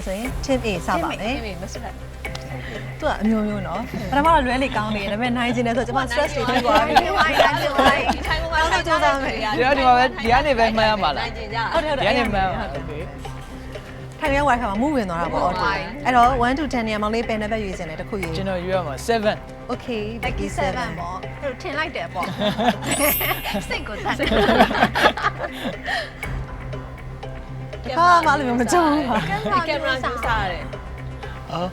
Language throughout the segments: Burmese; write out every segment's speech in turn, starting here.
ဆိုရင် team A စပါမယ် team A မစလိုက် သူကအမျိုးမျိုးနော်ပထမတော့လွဲလေကောင်းနေတယ်ဒါပေမဲ့နိုင်ကျင်တယ်ဆိုကျွန်မ stress တွေထွက်သွားပြီ ထိုင်ကုန်ကစူးစမ်းမယ် ဒီမှာပဲဒီကနေပဲမှန်းရမှာလား နိုင်ကျင်ကြ ဟုတ်တယ်ဟုတ် ဒီ တယ် ကနေမှန်းโอเค ထိုင်ရဲဝိုင်ခါမှာမူဝင်သွားတာပေါ့အော်အဲ့တော့1 to 10နေရာမှာလေးပယ်နံပါတ်ရွေးစင်တယ်တစ်ခုရွေး ကျွန်တော်ရွေးရမှာ7 okay lucky 7ပေါ့အဲ့ထင်လိုက်တယ်ပေါ့စိတ်ကိုတတ်တယ် ဟာမလို့မကြောက်ဘူး ကင်မရာယူစားရတယ် အော်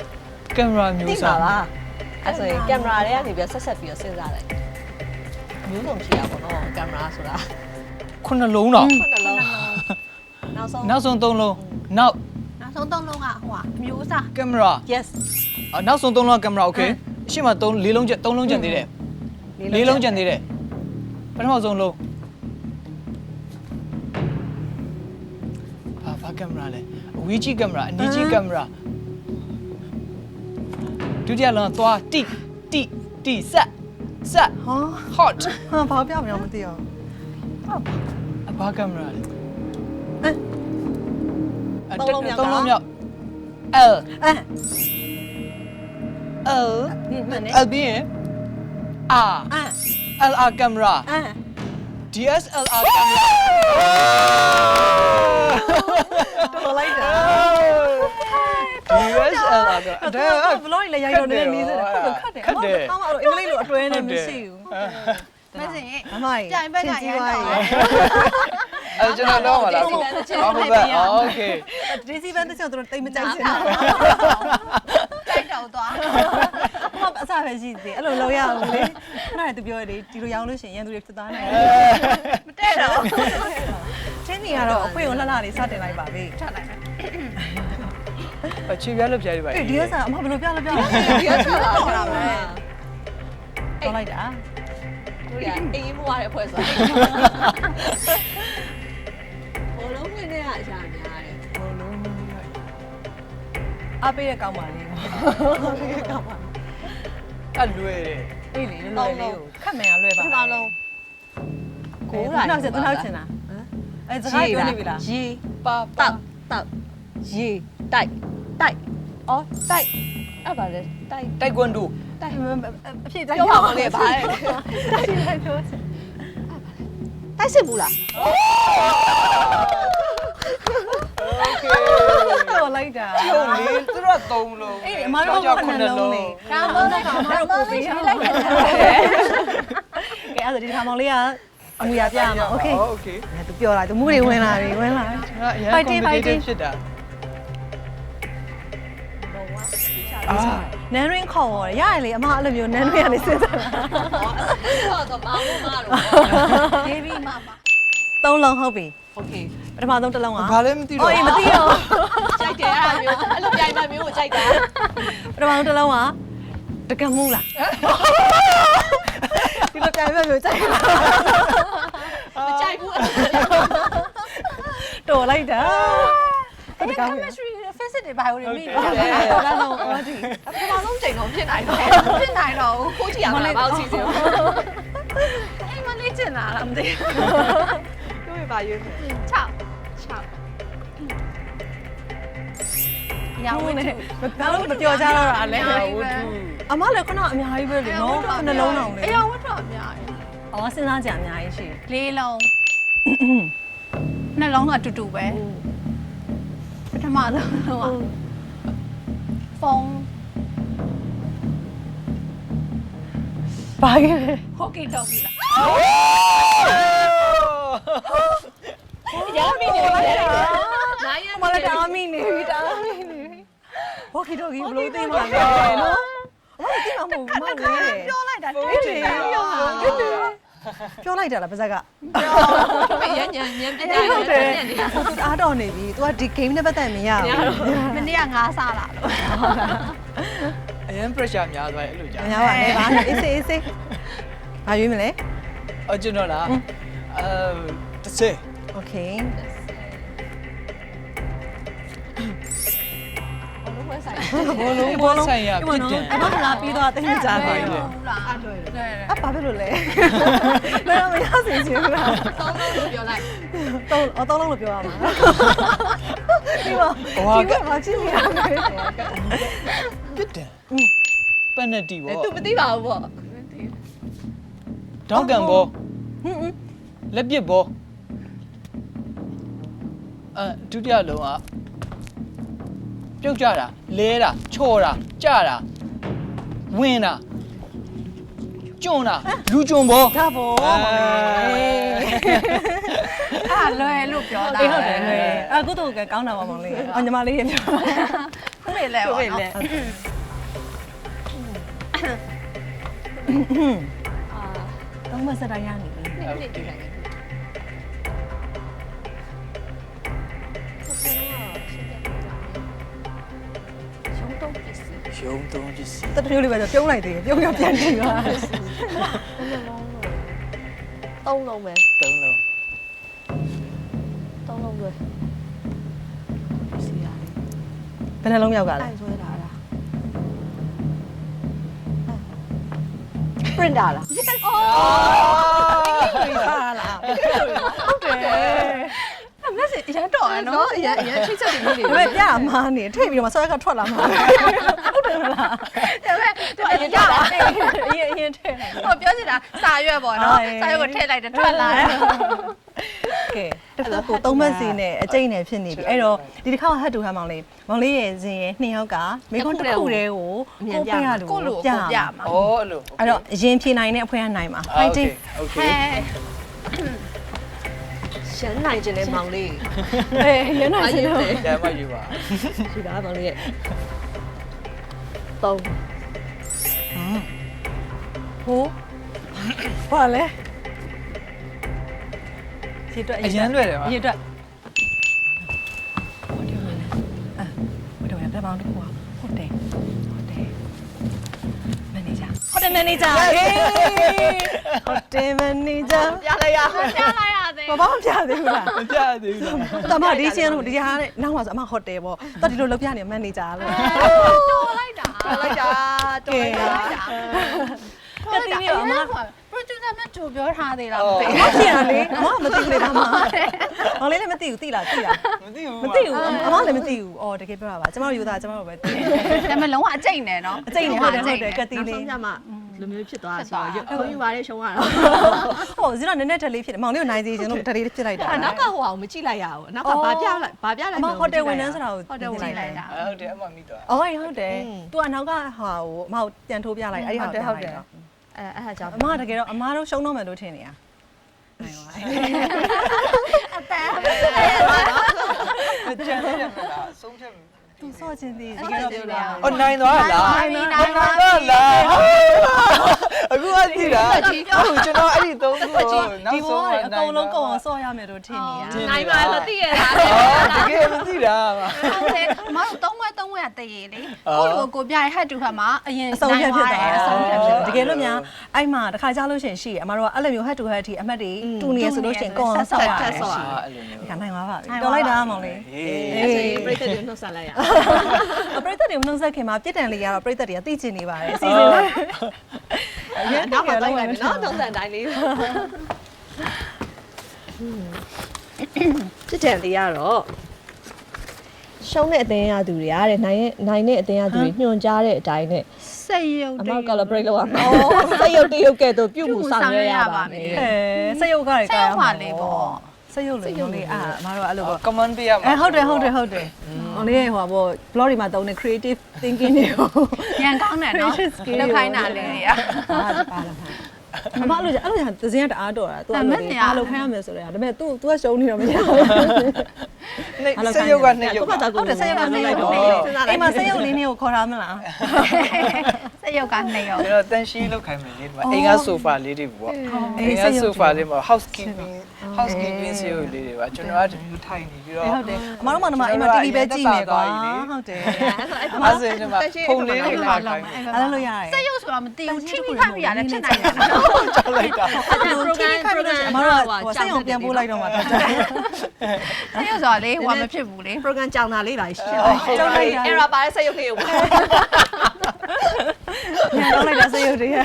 ကင်မရာမျိုး သိ စား ပါလားအဲ့ဆိုရင်ကင်မရာတွေကနေပြီးဆက်ပြီးတော့စဉ်းစားလိုက်မျိုးစုံရှိရပါတော့ကင်မရာဆိုတာ ခုနှလုံးတော့ ခုနှလုံးနောက်ဆုံး နောက်ဆုံး3လုံးနောက် နောက်ဆုံး3လုံးကဟိုကအမျိုးအစား ကင်မရာ yes နောက်ဆုံး3လုံးကင်မရာโอเคအရှိမ3 4လုံး3လုံးကျန်သေးတယ်4လုံးကျန်သေးတယ်ပထမဆုံးလုံးဘာကင်မရာလဲအဝေးကြီးကင်မရာအနီးကြီးကင်မရာဒုတိယလုံးသွားတိဆက် ဟာ hot ဟာဘာပြောမလဲမသိအောင် အဘာကင်မရာလဲ 3လုံးမြောက် 3လုံးမြောက် L အဲ L မှန်တယ် L ပြီးရင် R အဲ LR ကင်မရာ အဲ DSLR ကင်မရာ တော်လိုက်တာ DSLR က ဒါဘလော့လည်းရိုက်တော့နေနေစတယ်ဟုတ်တယ်ခတ်တယ်အမကတော့အင်္ဂလိပ်လိုအတွဲနဲ့မရှိဘူး မစင် အမကြီး ပြိုင်ဘက်ကရမ်းတော့ အဲကျွန်တော်တော့မလားဟုတ်ပါโอเค ဒီစီဘန်တစ်ချက်တော့တိတ်မကြိုက်ချင်ဘူး ကြိုက်တော့သွား အမအစားပဲရှိသေးအဲ့လိုလုပ်ရအောင်လေခဏတည်းသူပြောရလေဒီလိုရောင်းလို့ရှိရင်ရန်သူတွေဖြစ်သွားနိုင်တယ် မတဲ့တော့ ချင်းကြီးကတော့အခွင့်ကိုလှလှလေးစတင်လိုက်ပါပြီ ထားလိုက်မယ် ချီပြလို့ပြရပါ အေးဒီကစားအမဘယ်လိုပြလဲပြလဲ ဒီကထွက်လာတော့မယ် တော်လိုက်တာ တို့ရအေးမွားတဲ့ဖွဲ့ဆိုဘောလုံးဝင်တဲ့အရာများတယ် အားပေးတဲ့ကောင်းပါလေးအားပေးတဲ့ကောင်းပါ အလွယ်တယ် အေးလေလွယ်လေးကိုခတ်မယ်ရလွယ် ပ ပါ ထမလုံး ကိုးနောက်ဆက်နောက်ချင်တာအဲစကားပြောနေပြီလား ရေ ပါ တောက်ရေတိုက်အော်တိုက်အဲ့ပါလေတိုက် တိုက်ကွန်ဒို တိုက် အဖြစ်တိုက် ပြောပါမလဲဗါ တိုက်တိုက်ပြောချင် တိုက်စစ်ဘူးလား โอเค တော်လိုက်တာ ကျုံလေးသူတို့က3လုံး အေးအမတို့က9လုံးလေ ဒါမှမဟုတ်တော့မတို့ပို့ပေးရလိုက်တယ် ကဲအဲ့ဒါဒီခါမောင်လေးကအမူအရာပြရမှာโอเค โอเค သူပြောလာသူမူတွေဝင်လာပြီဝင်လာ အရင် competitive ဖြစ်တာအာ နန်ရင်းခေါ်ရရတယ်လေအမအဲ့လိုမျိုးနန်ရင်းကနေစဉ်းစားတာ တော့မောင်တို့မတော့ဒေးဗီမမ 3လုံးဟုတ်ပြီ โอเค ပထမဆုံးတစ်လုံးက ဘာလဲမသိတော့ အော်အေးမသိတော့ ကြိုက်တယ်အဲ့လိုမျိုးအဲ့လိုပြိုင်မှမျိုးကိုကြိုက်တာ ပထမဆုံးတစ်လုံးကတကမှုလားဒီလိုပြိုင်မဲ့မျိုးကြိုက်လား မကြိုက်ဘူး တော်လိုက်တာ အဲ့ဒါ chemistry physics တွေဘာလို့မိလဲ လာတော့ဟောဒီ ပထမဆုံးချိန်တော့ဖြစ်နိုင်တော့ဖြစ်နိုင်တော့ကိုကြည့်ရမှာပေါ့စီစီအိမ်မလေးကျင်လာလားမသိဘူးတို့ရပါရွေး6ရောင်းဝင်တယ် ဘာလို့မပြောကြတော့တာလဲ ဝတ္ထု အမလည်းခုနအများကြီးပဲလေနော်နှလုံးအောင်လေ အယောဝတ်တော့အများကြီး အော်စဉ်းစားကြအများကြီးရှိ လေးလုံးနှလုံးကအတူတူပဲပထမဆုံးကဖုန်း ဘာကြီးလဲ ဟိုကီတော့ကီလားရမ်းမိနေပြီနိုင်ရ မလည်းတာမီနေပြီတာမီနေပြီဟိုကီတိုကီဘလို့သိမှာလဲနော်အမသိမှာမဟုတ်ဘူးမလေး ပြောလိုက်တာ ပြောလိုက်တာလားပါဇက်က ရညံညံပြ ဟုတ်တယ်သူအားတော်နေပြီ तू ကဒီ game နဲ့ပတ်သက်မရဘူး မနေ့ကငါးစားလာလို့ အရင် pressure များသွားတယ်အဲ့လိုကြာ မရပါနဲ့ဘာအေးစေးအေးစေးဘာရွေးမလဲ အော်ကျွန်တော်လား30 okay ဘလို့ဝက်ဆိုင် ဘောလုံးဆိုင်ရာပြစ်ဒဏ် မလားပြီးတော့တိတ်ကြပါပြီ ဟုတ်လားအဲ့လိုလေ အဘာဖြစ်လို့လဲမရမရစီချင်ဘူးလား သုံးလုံးလို့ပြောလိုက် သုံးလုံးလို့ပြောရမှာဒီမှာဒီမှာကြည့်ရမယ် ပြစ်ဒဏ်ပန်နတီဘော သူမသိပါဘူးပေါ့ ဒေါင်းကန်ဘောလက်ပစ်ဘောဒုတိယလုံးကပြုတ်ကြတာလဲတာချော်တာကြတာဝင်တာကျွန်းတာလူကျွန်းဘော ဒါဘော အဲ့လွယ်လို့ပြောတာ အေးဟုတ်တယ်အခုတော့ကောင်းတာပါမောင်လေးအော်ညီမလေးရေပြော ခုလေလဲပေါ့နော် တော့မစတိုင်းရနေပြီ နှစ်တူတယ်ရှုံးတော့ပစ္စည်း ရုံသုံးပစ္စည်း တတမျိုးလေးပဲပြုံးလိုက်သေးတယ်ပြုံးရပြန်ကြည့်ပါ သုံးလုံးပဲ သုံးလုံး သုံးလုံးပဲပစ္စည်းရတယ် ဘယ်နှလုံးမြောက်ကလဲ အဲ့ဆွဲတာလား printer လား အေးပါလားဟုတ်တယ် အမစစ်ရန်တော်ရနော်ရန်ချိတ်ချက်တွေကြီး ဒါပေမဲ့ပြအမားနေထိတ်ပြီးတော့ဆွဲကထွက်လာမှာဟုတ်တယ်မလား ဒါပေမဲ့သူအရင်က အရင်ထဲနေ ဟိုပြောချင်တာစာရွက်ပေါ့နော်စာရွက်ကိုထည့်လိုက်တယ်ထွက်လာတယ် ကဲအဲ့တော့ကိုသုံးမစီနဲ့အကျိတ်နဲ့ဖြစ်နေပြီအဲ့တော့ဒီတစ်ခါဟတ်တူဟမ်းမောင်လေးရဲ့ဇင်ရဲ့နှစ်ယောက်ကမိကွန်းတစ်ခုတည်းကိုကိုပြရလို့ ကိုလိုကိုပြမှာ ဩအဲ့လို အဲ့တော့အရင်ဖြေနိုင်တဲ့အဖွဲကနိုင်ပါ fighting โอเค ရှမ်းနိုင်ခြင်းနဲ့မောင်လေး အေးရနိုင်စီတော့ ကျမယူပါ ဒီလားမောင်လေးရဲ့သုံး ဟိုဘာလဲဒီတော့ အရန်လွယ်တယ်ပါ ဒီတော့ဟိုတယ်ဝင်အာဟိုတယ်ဝင်ပြမောင်တစ်ခုဟုတ်တယ်မန်နေဂျာဟုတ်တယ်မန်နေဂျာဟေးဟုတ်တယ်မန်နေဂျာ ပြလိုက်ရသေး ဘာမှမပြသေးဘူးလား မပြသေးဘူး တမဒီချင်းတို့ဒီဟာနဲ့နောက်မှာဆိုအမဟိုတယ်ပေါ့တော်ဒီလိုလုပ်ပြနေမန်နေဂျာလို့ တော်လိုက်တာတော်လိုက်တာ ကတီးနေအမ producer နဲ့တူပြောထားသေးလား အမဖြစ်ရလေအမမသိဘူးလေဒါမှမောင်လေးလည်းမသိဘူးသိလား မသိဘူး မသိဘူးအမလည်းမသိဘူးအော်တကယ်ပြောတာပါကျမတို့ယူသားကျမတို့ပဲသိတယ် ဒါပေမဲ့လုံးဝအကျိတ်နဲ့နော် အကျိတ်နေဟုတ်တယ်ကတိလေး ညမှာလိုမျိုးဖြစ်သွားဆိုတော့ခွင့်ယူပါလေရှုံးရတော့ ဟိုဇင်းတော့နည်းနည်းထက်လေးဖြစ်တယ်မောင်လေးကိုနိုင်စီခြင်းလို့ထက်လေးဖြစ်လိုက်တာ အနောက်ကဟိုအောင်မကြည့်လိုက်ရဘူးအနောက်ကဘာပြလိုက် အမဟိုတယ်ဝန်ထမ်းဆိုတာကို ဟိုတယ်ဝင်လိုက်တာ ဟုတ်တယ်အမှမိသွား အော်ဟုတ်တယ်သူအနောက်ကဟာကိုအမကိုပြန်ထိုးပြလိုက်အဲ့ဒီဟာဟုတ်တယ် အဲ့ဒါကြောင့် အမတကယ်တော့အမတို့ရှုံးတော့မယ်လို့ထင်နေတာနိုင်ပါ အတန်း ကြံနေတယ်မလားဆုံးဖြတ် သူစော့ချင်းသေးတကယ်တော့ပြောတာ အော်နိုင်သွားလားလားအခုအကြည့်တာဟုတ်ကျွန်တော်အဲ့ဒီသုံးခုကိုနောက် ဒီဘော ဆုံး ကအကုန်လုံးကုန်အောင်စော့ရမယ်လို့ထင်နေရ နိုင်ပါလားသိရလား တကယ်မသိတာပါ ဟုတ်တယ်မမတို့သုံးဝဲကတည်ရလေကိုလိုကိုပြရဟတ်တူခါမှာအရင် အဆုံးဖြတ်ဖြစ်သွား အဆုံးဖြတ်ဖြစ် တကယ်လို့များအဲ့မှာတစ်ခါကြားလို့ရှိရင်ရှိတယ်အမတို့ကအဲ့လိုမျိုးဟတ်တူဟတ်တီအမှတ်တွေတူနေရဆိုလို့ရှိရင်ကုန်အောင်စော့ရ အဲ့လိုမျိုး ခနိုင်ပါပါပြီတော်လိုက်တာမောင်လေး အဲ့ဆိုရင်ပြိတ္တတွေနှုတ်ဆက်လိုက်ရ ပရိသတ်တွေမနှုတ်ဆက်ခင်မှာပြစ်ဒဏ်လေးကတော့ပရိသတ်တွေကသိချင်နေပါတယ်အစီအစဉ်လေးအရင် နောက် က မှ လို လိုက် က် လိုက် မယ် မယ် နော် နော်နှုတ်ဆက်တိုင်းလေးစစ်တန်လေးရတော့ရှုံးတဲ့အသင်းရသူတွေကတဲ့နိုင်တဲ့အသင်းရသူတွေညွှန်ကြားတဲ့အတိုင်းနဲ့ စိတ်ရုပ် အမောက်ကလည်း break လောက်ရမှာ။စိတ်ရုပ်တရုပ်ကဲ့သို့ပြုမှုဆောင်ရွက်ရပါမယ် စရုပ်ကားတွေ စိတ် ကား ရုပ်ပါလေးပေါ့ စရုပ်လေးမောင်လေးအာအမတို့ကအဲ့လိုပေါ့ comment ပေးရမှာ ဟုတ်တယ်မောင်လေးရဲ့ဟိုပေါ့ blog တွေမှာတုံးတဲ့ creative thinking တွေကို ရန်ကောင်းတယ်နော်လောက်ခိုင်းတာလေးတွေက အမအဲ့လိုအဲ့လိုသစင်းကတအားတော်တာ तू အဲ့လိုအားလောက်ခိုင်းရမယ်ဆိုတော့ဒါပေမဲ့ तू ကရှုံးနေတော့မရဘူး စရုပ်ကနှစ်ရုပ် ကိုယ့်ဘာသာကို ဟုတ်တယ်စရုပ်ကနှစ်ရုပ် တော့ အိမ်မှာစရုပ်လေးနဲ့ကိုခေါ်ထားမလား စက်ရုပ်က2ယောက် ကျွန်တော်တန်ရှင်းလောက်ခိုင်းမယ်လေဒီမှာအိမ်ကဆိုဖာလေးတွေပေါ့အိမ်ကဆိုဖာလေးမှာ housekeeping စီကိုလေးတွေပါကျွန်တော်ကဒီလိုထိုင်နေပြီးတော့ ဟုတ်တယ်အမတို့မှတော့အိမ်မှာ TV ပဲကြည့်နေကွာဟုတ်တယ် အမစင်ကျွန်မဖုန်းလေးတွေလာခိုင်းတယ် အဲ့လိုလို့ရတယ် စက်ရုပ်ဆိုတော့မသိဘူးထိမိခိုက်မိရလည်းဖြစ်နိုင်တယ် ကြောက်လိုက်တာ အဲ့လို TV ခိုင်းလို့အမတို့ကစိတ်အောင်ပြန်ပို့လိုက်တော့မှတော့တယ် စက်ရုပ်ဆိုတော့လေဟိုမဖြစ်ဘူးလေ program ကြောင်တာလေးပါရှိတယ် ကြောက်လိုက်တာ အဲ့တော့ပါတဲ့စက်ရုပ်လေးကို ကြောက်လိုက်တာစိတ်ရုပ်တွေက အဲ့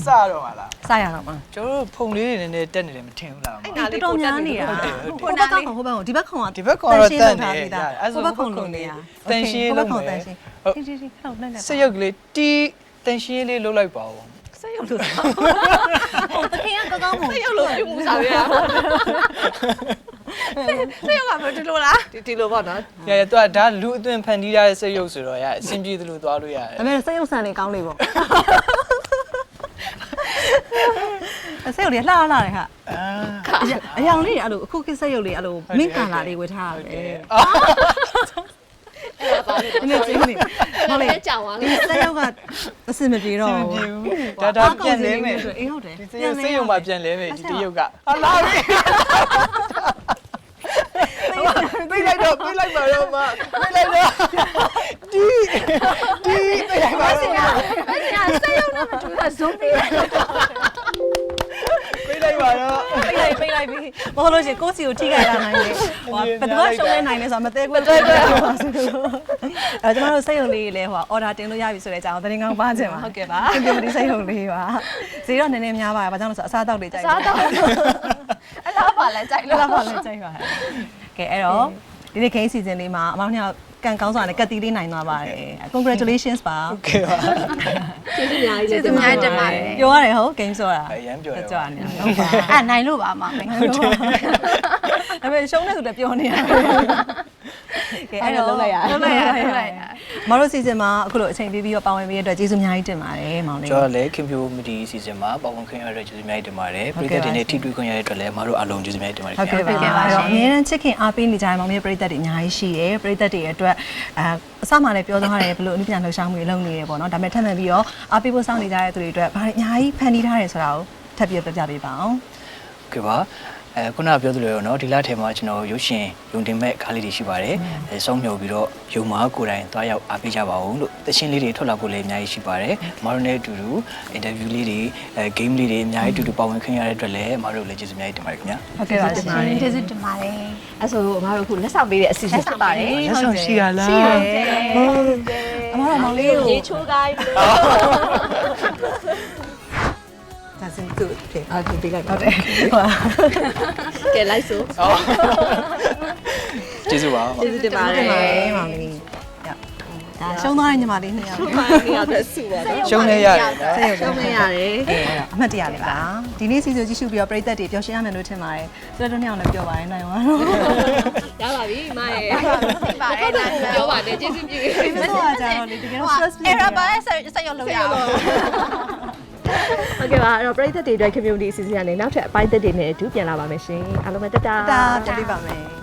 စတော့မလား စရတော့မှာ ကျွန်တော်တို့ဖုန်းလေးတွေနည်းနည်းတက်နေတယ်မထင်ဘူးလား တော်တော်များနေတာဟိုဘက်ကဟိုဘက်ဒီဘက်ခုံက ဒီဘက်ကတော့တက်နေ ဟို အဲ့ ဘက်ခုံလုံးနေတာ တန်ရှင်းလုံးမယ် တန်ရှင်းဒီခလောက်နဲ့ စရုပ်ကလေးတီးတန်ရှင်းလေးလုပ်လိုက်ပါဦး စိတ်ရုပ်လို့ဟိုတခင်ကကောင်းမွန် စက်ရုပ်လို့ပြုမှုဆောင်ရစက်ရုပ်ကမဒီလိုလား ဒီလိုပေါ့နော် ရရတော့ဒါလူအသွင်ဖန်တီးရတဲ့စရုပ်ဆိုတော့ရအဆင်ပြေသလိုသွားလို့ရတယ် ဒါပေမဲ့စိတ်ရုပ်ဆန်နေကောင်းလေးပေါ့စိတ်ရုပ်လေးလှလှတယ်ဟာ အာ အယောင်လေးအဲ့လိုအခုကိစိတ်ရုပ်လေးအဲ့လိုမင်းကန်လာလေးဝယ်ထားရတယ် နည်းနည်းချင်းနေဟုတ်လေ ကြောင်သွား ဒီစိတ်ရုပ်ကအစင်မပြေတော့ဘူး ဒါပြန်လဲမယ် အေးဟုတ်တယ် ဒီစရုပ်မှာပြန်လဲမယ်ဒီတရုပ်ကဟာလာပြီပြေးလိုက်တော့ပြေးလိုက်ပါတော့မပြေးလိုက်တော့ဒီပြေးလိုက်ပါတော့ အဲ့ဒါစက်ရုပ်နဲ့မတူတာဇွန်ပြီး ပြေးလိုက်ပါတော့ ပိတ်လိုက်ပြီမဟုတ်လို့ရှိရင်ကိုယ့်စီကိုထိခိုက်လာနိုင်တယ်ဟိုဘယ်တော့ရှုံးနေနိုင်လဲဆိုတော့မသေးဘူးတွေ့တွေ့ပါဆိုအဲကျွန်တော်တို့စိတ်ရုံလေးလဲဟိုအော်ဒါတင်လို့ရပြီဆိုတဲ့အကြောင်းသတင်းကောင်းပါချင်ပါဟုတ်ကဲ့ပါဒီဒီစိတ်ရုံလေးပါဈေးတော့နည်းနည်းများပါဘာကြောင့်လဲဆိုအစားတောက်တွေကြိုက် စားတော့အလားပါလဲကြိုက်လို့ လာပါလဲကြိုက်ပါကဲအဲ့တော့ဒီနေ့ game season လေးမှာအမောင်နှစ်ယောက်ကန်ကောင်းစွာနဲ့ကတ်တီးလေးနိုင်သွားပါတယ် congratulations ပါ โอเคပါ ကျေးဇူးများကြီး ကျေးဇူးများတင်ပါတယ် ပြောရတယ်ဟုတ် game ဆိုတာ အရန်ပြောတယ် ကြောက်နေဟုတ်ပါ အဲ့နိုင်လို့ပါမမယ် ဒါပေမဲ့ရှုံးနေသူလည်းပြောနေရတယ်ကဲအဲ့တော့လုပ်လိုက်ရမတို့ season မှာအခုလိုအချိန်ပေးပြီးတော့ပါဝင်ပေးတဲ့အတွက်ကျေးဇူးအများကြီးတင်ပါတယ်မောင်လေး ကျွန်တော်လည်းခင်ဗျိုမီဒီစီစဉ်မှာပေါဝင်ခွင့်ရတဲ့ကျေးဇူးအများကြီးတင်ပါတယ်ပြည်သက်တွေနဲ့ထိတွေ့ခွင့်ရတဲ့အတွက်လည်းအမတို့အားလုံးကျေးဇူးအများကြီးတင်ပါတယ် ဟုတ်ကဲ့ပါအဲ့တော့အများနဲ့ချစ်ခင်အားပေးနေကြတဲ့မောင်လေးပြည်သက်တွေအများကြီးရှိရယ်ပြည်သက်တွေအတွက်အစမှလည်းပြောသွားတယ်ဘလို့အနည်းပြန်လှူရှားမှုတွေလုပ်နေရပေါ့နော်ဒါပေမဲ့ထပ်မံပြီးတော့အားပေးဖို့စောင့်နေကြတဲ့သူတွေအတွက်ဘာတွေအများကြီးဖန်တီးထားတယ်ဆိုတာကိုထပ်ပြီးပြပြပေးပါအောင် โอเคပါခုနကပြောသလိုရောเนาะဒီလထဲမှာကျွန်တော်ရုပ်ရှင်ယုံတင်မဲ့ကားလေးတွေရှိပါတယ်စောင့်မျှော်ပြီးတော့ယုံမာကိုယ်တိုင်တွားရောက်အားပေးကြပါဦးလို့တခြင်းလေးတွေထွက်လာဖို့လည်းအများကြီးရှိပါတယ်မတော်နဲ့အတူတူအင်တာဗျူးလေးတွေဂိမ်းလေးတွေအများကြီးအတူတူပါဝင်ခွင့်ရတဲ့အတွက်လည်းမတော်လည်းကျေးဇူးအများကြီးတင်ပါတယ်ခင်ဗျာ ဟုတ်ကဲ့ပါရှင် ကျေးဇူးတင်ပါတယ် အဲ့ဆိုအမတို့အခုလက်ဆောင်ပေးတဲ့အစီအစဉ်ဖြစ်ပါတယ် လက်ဆောင်ရှိရလား ရှိတယ်အမတို့မောင်လေးကို ရေချိုးကိုင်းပြီး ဒါစင်သူဖြစ်အားပေးလိုက်ဟုတ်တယ်ဟုတ် ကဲလိုက်ဆို ကျေးဇူးပါ ကျေးဇူးတင်ပါတယ် မောင်လေးဒါရှုံးသွားတဲ့ညီမလေးနှစ်ယောက် ပါနေရတဲ့စုပါတော့ ရှုံးနေရတယ်နော် ဆက်ရုပ် ရှုံးနေရတယ် အမှတ်တရလေးပါဒီနေ့စီစဉ်ကြည့်ရှုပြီးတော့ပရိသတ်တွေပျော်ရွှင်ရမယ်လို့ထင်ပါတယ်ဆိုတော့တို့နှစ်ယောက်လည်းပြောပါတယ်နိုင်ပါတော့ ရပါပြီမရဲ့ ပါတယ်နိုင် ပြောပါတယ်ကျေးဇူးပြု မဆိုးကြတော့လေတကယ်တော့ stress အဲ့ဒါပါစက်ရုပ်လို့ရအောင် ဟုတ်ကဲ့ပါအဲ့တော့ပရိသတ်တွေအတွက် community အစီအစဉ်ကနေနောက်ထပ်အပိုင်းသက်တွေနဲ့အတူပြန်လာပါမယ်ရှင်အားလုံးပဲတတာ တာပြပြပါမယ်